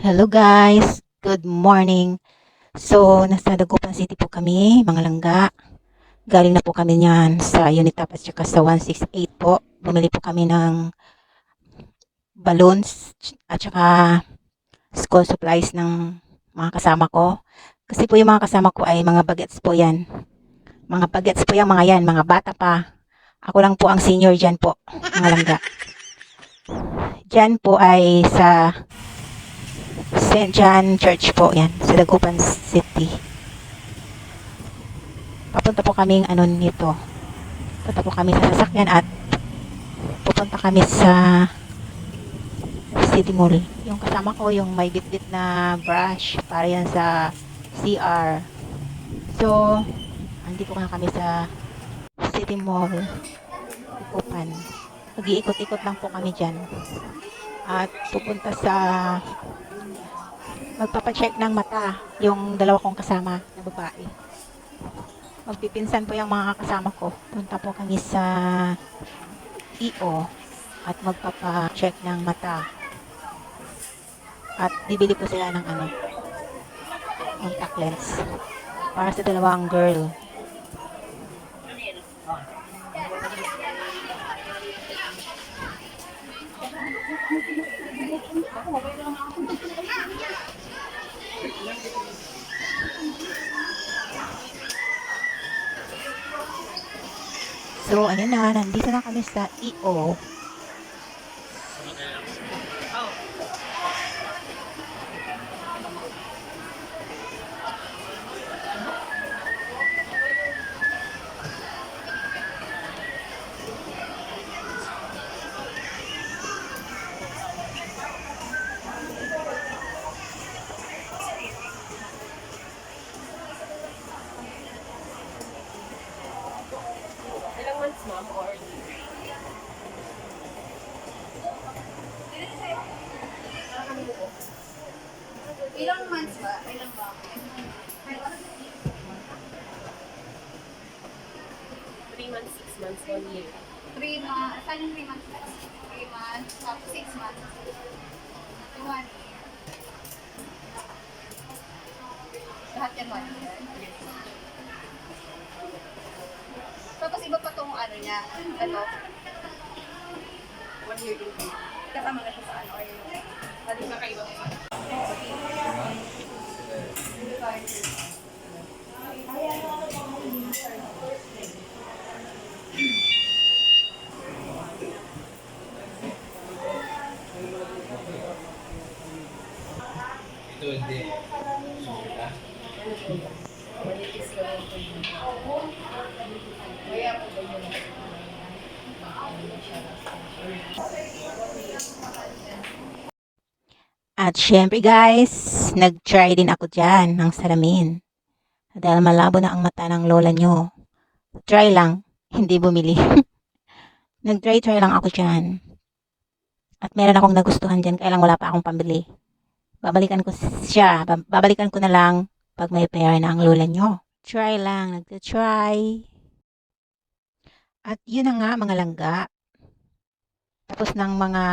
Hello guys, good morning. So, nasa Dagupan City po kami, mga langga. Galing na po kami niyan sa Unitap at saka sa 168 po. Bumili po kami ng balloons at saka school supplies ng mga kasama ko. Kasi po yung mga kasama ko ay mga bagets po yan. Mga bagets po yung mga yan, mga bata pa. Ako lang po ang senior dyan po, mga langga. Dyan po ay sa St. John Church po yan, sa Dagupan City. Papunta po kaming nito. Punta po kami sa sasakyan at pupunta kami sa City Mall. Yung kasama ko, yung may bitbit na brush para yan sa CR. So, andito na kami sa City Mall. Ikupan. Mag-iikot-ikot lang po kami dyan. At pupunta sa magpapacheck ng mata yung dalawa kong kasama na babae. Magpipinsan po yung mga kasama ko. Punta po kami sa EO at magpapa-check ng mata. At bibili po sila ng contact lens para sa dalawang girl. So, ayan na, nandito na kami sa EO. Ilang months, ma'am, or Ilang months ba? Ilang ba? 3 months, 6 months, 1 year? 3 months. Saan yung 3 months? 3 months. Tapos 6 months. 1 year. Lahat yan 1 year. Tapos iba pa tong ano niya. Ano? 1 year din po. Kasama na siya sa ano. Or Ano yung kakaiba mo? Ito hindi. Manipis ka lang po. Kaya po ba yun? At syempre guys, nag-try din ako dyan ng salamin. Dahil malabo na ang mata ng lola nyo. Try lang, hindi bumili. Nag-try lang ako dyan. At meron akong nagustuhan dyan, kaya lang wala pa akong pambili. Babalikan ko siya, babalikan ko na lang pag may pera na ang lola nyo. Try lang, nag-try. At yun na nga mga langga. Tapos ng mga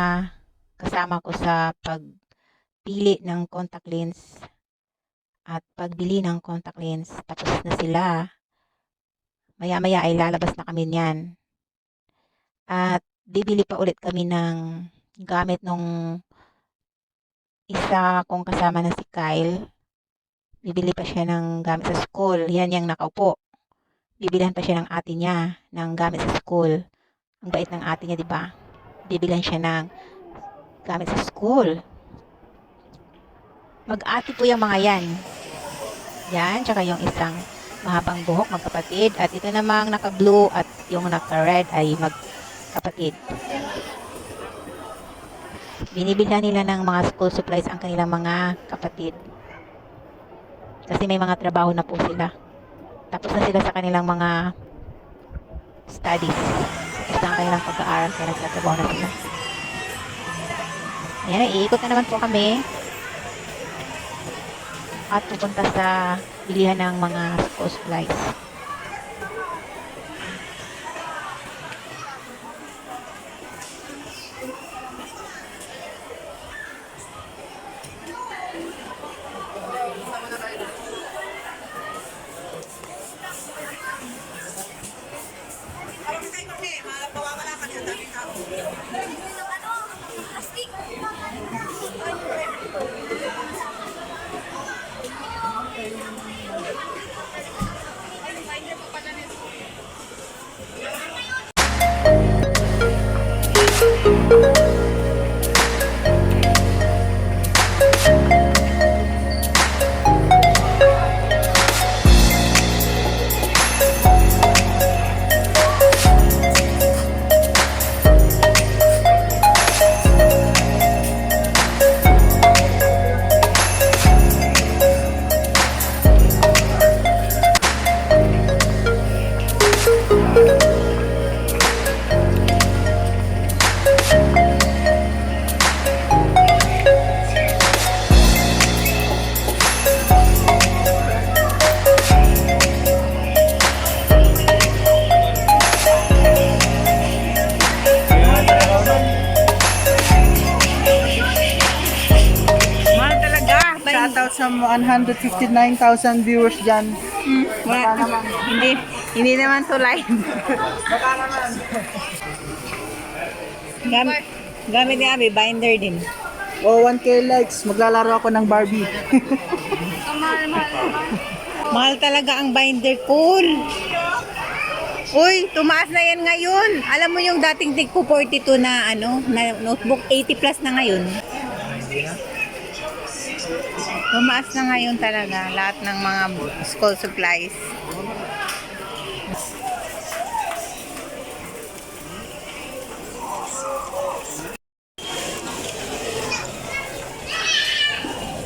kasama ko sa pagpili ng contact lens at pagbili ng contact lens. Tapos na sila. Maya-maya ay lalabas na kami niyan. At bibili pa ulit kami ng gamit nung isa kong kasama na si Kyle. Bibili pa siya ng gamit sa school. Yan yung nakaupo. Bibilihan pa siya ng ate niya ng gamit sa school. Ang bait ng ate niya, di ba? Bibilihan siya ng gamit sa school. Mag-ate po yung mga yan. Yan, tsaka yung isang mahabang buhok, magkapatid. At ito namang naka-blue at yung naka-red ay magkapatid. Binibilhan nila ng mga school supplies ang kanilang mga kapatid. Kasi may mga trabaho na po sila. Tapos na sila sa kanilang mga studies. Tapos na ang kanilang pag-aaral kaya nagtatrabaho na sila. Ayan, iikot na naman po kami. At pupunta sa bilihan ng mga school supplies. Shoutout sa 159,000 viewers dyan. Hindi naman to live. Baka naman. Gamit ni Abi, binder din. O 1K likes, maglalaro ako ng Barbie. Ang mahal-mahal naman. Mahal talaga ang binder, cool. Uy, tumaas na yan ngayon. Alam mo yung dating tig ko 42 na na notebook, 80 plus na ngayon. Tumaas na ngayon talaga lahat ng mga school supplies.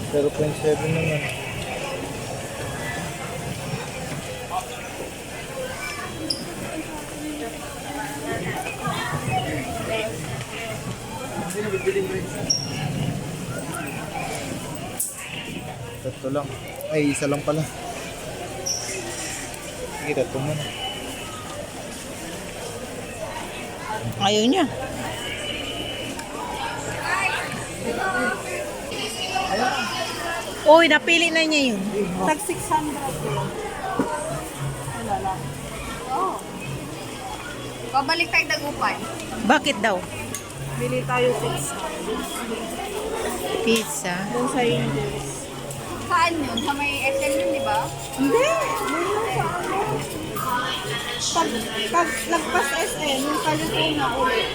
Pero 0.7 naman. Tatlo lang. Ay, isa lang pala. Sige, tatlo muna. Ayaw niya. Uy, napili na niya yun. Tag 600. Babalik tayo Dagupan. Bakit daw? Bili tayo 6. Pizza. Doon sa Indies. Saan yun? Sa may SM yun, di ba? Hindi. Pag lagpas SM, yung kalito na ulit.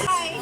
Hi.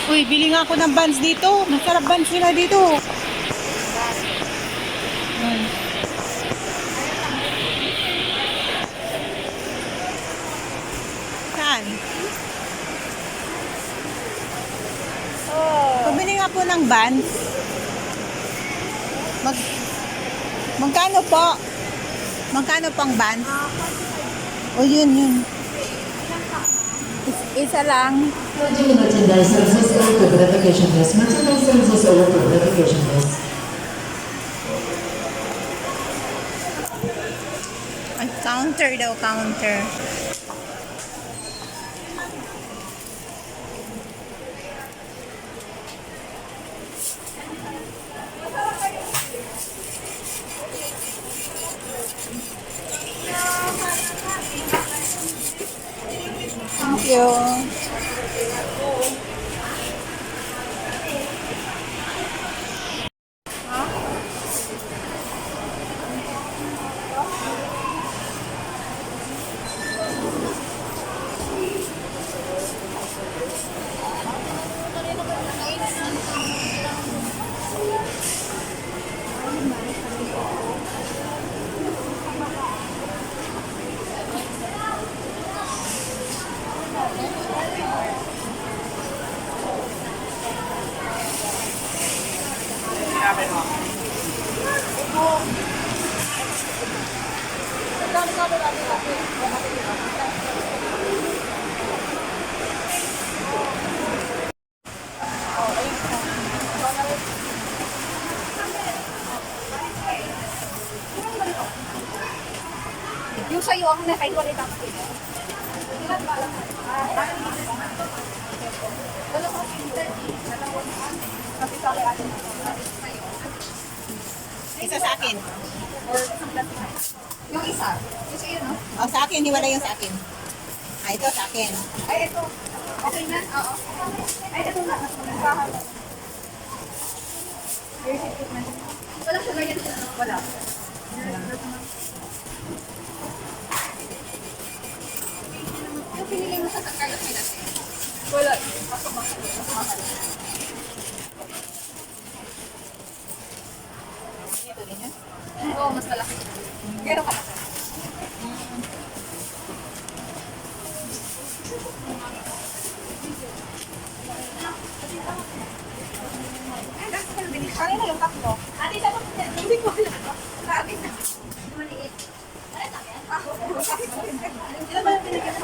Uy, bili nga ako ng buns dito. Masarap buns nila dito. Saan? Pabili nga po ng buns. Magkano po? Magkano pang buns? O yun. Isa lang. Merchandise services or verification desk. Merchandise services or verification desk. Ay, counter daw, counter. Thank you. ako na kahit wala itang kasi. Wala ko kasi kasi sa akin. Isa sa akin. Yung isa. Yung sa'yo, no? O, sa akin, hiwala yung sa akin. Ah, ito sa akin. Ay, ito. Okay na? Oo. Ay, ito na. Wala siya ganyan. Wala. Yung pinili mo sa Carlos Minas. Wala. Pasok mahal. Ito din yun. Oo, mas malaki. Pero ka. Kanina yung tatlo. Ate, sa mga hindi ko alam. Sa akin na. Maliit. Ilan ba yung pinigyan?